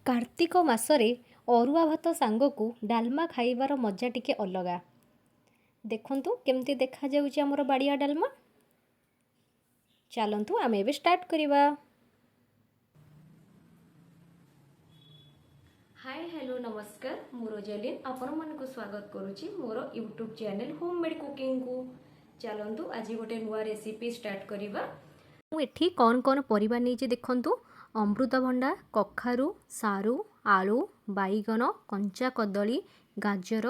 कार्तिक मासरे अरुआ भात सांगकु डालमा खाइबार मजा टिके अलगा। देखंतु केमती देखा जाउची हमर बाड़िया डालमा। चलंतु आमे एबे स्टार्ट करिबा। हाय हेलो नमस्कार, मु रोजेलिन आपण मानकु स्वागत करूची मोर यूट्यूब चैनल होममेड कुकिंग को। चलंतु आज गोटे नुआ रेसिपी स्टार्ट करिबा। मु एठी कौन कौन परिबा नेची देखंतु। अमृतभंडा, कखारू, सारू, आलू, बाईगन, कंचा कदली, गाजर,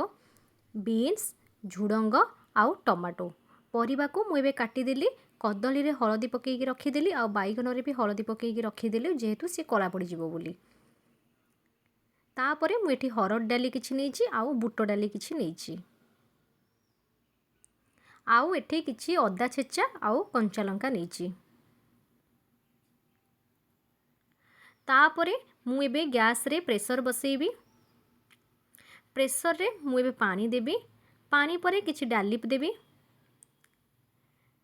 बीन्स, झुडंग आउ टमाटो परिबा को मु एबे काटिदेली। कदली रे हलदी पकेकी रखिदेली आउ बाईगन रे भी हलदी पकेकी रखिदेली जेहेतु सी कला पड़ी जिवो बोली। तापरे मु एठी हरड डाली किछि नेछि आउ बुट डाली किछि नेछि आउ एठी किछि अदा छेचा आउ कंचा लंका नेछि। तापरे मु एबे गैस रे प्रेशर बसेबी। प्रेशर रे मु एबे पानी देबी। पानी परे किछि डाली देबी।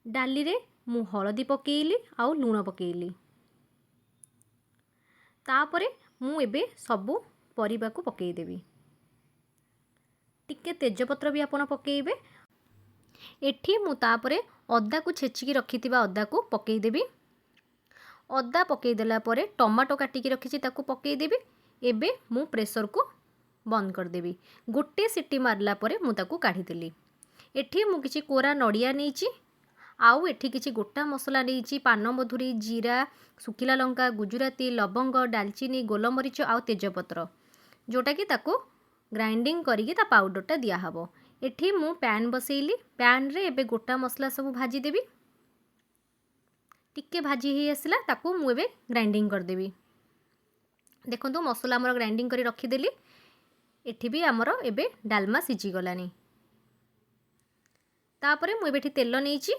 डाली रे मु हलदी पकेइली आउ लूण पकेइली। तापरे मु एबे सबु परिबा को पकेइ देबी। टिके तेजपत्र भी आपण पकेइबे। एठी मु तापरे अदा को छेचिकी रखिथिबा अदा को पकेइ देबी। अदा पकेइ देला परे टमाटो काटिकी रखिछि ताको पकेइ देबी। एबे मु प्रेशर को बंद कर देबी। गोटे सिटी मारला परे मु ताको काढी देली। एठी मु किछि कोरा नडिया नेछि आउ एठी किछि गोटा मसला नेछि। पान मधुरी, जीरा, सुखिला लंका, गुजराती, लवंग, दालचीनी, गोलमरीच आउ तेजपत्र जोटा कि ताको ग्राइंडिंग करिकि ता पाउडरटा दिया हबो। एठी मु पैन बसेइली। पैन रे एबे गोटा मसला सब भाजी देबी। टिके भाजी ही आसला ताको मु एबे ग्राइंडिंग कर देबी। देखंतु मसला हमर ग्राइंडिंग करी रखी देली। एठी भी हमर एबे डालमा सिझी गलानी। तापरे मु एबे तेल नेछि।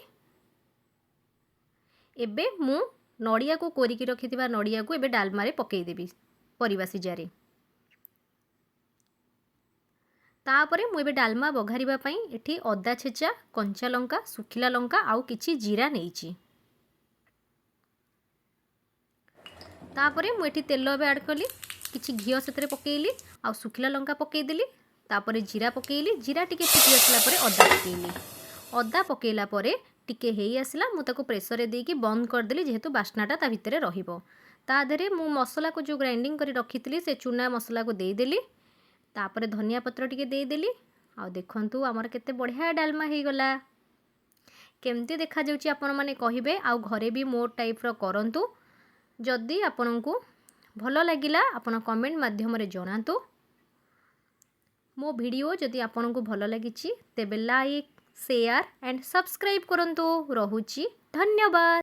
एबे मु नडिया को कोरिकी रखिथिबा नडिया को एबे डालमा रे पकेइ देबी परिबा सिजारे। तापरे मु एबे डालमा बघारिबा पई एठी अदा छेचा, कंचा लंका, सुखिला लंका आउ किछि जीरा नेछि। तापरे मु एठी तेल एबे ऐड कली। किछि घियो सेतरे पकेइली आउ सुखिला लंका पकेइ देली। तापरे जीरा पकेइली। जीरा टिके फुटी आसला परे अदा पकेइली। अदा पकेइला परे टिके हेई आसला मु ताको प्रेशर रे देकी बंद कर देली जेहेतु बास्नाटा ता भितरे रहिबो। ता देरे मु मसला को जो ग्राइंडिंग करी रखितली से चूना मसला को देई देली। तापरे धनिया पत्र टिके देई देली। आ देखंतु हमर केते बढ़िया डालमा हेई गला। केमती देखा जाउची आपण माने कहिबे आउ घरे भी मोर टाइप रो करंतु। जदि आपनकु भलो लागिला आपण कमेंट माध्यम रे जणातु। मो वीडियो जदि आपनकु भलो लागिची तेबे लाइक, शेयर एंड सब्सक्राइब करंतु। रहुची धन्यवाद।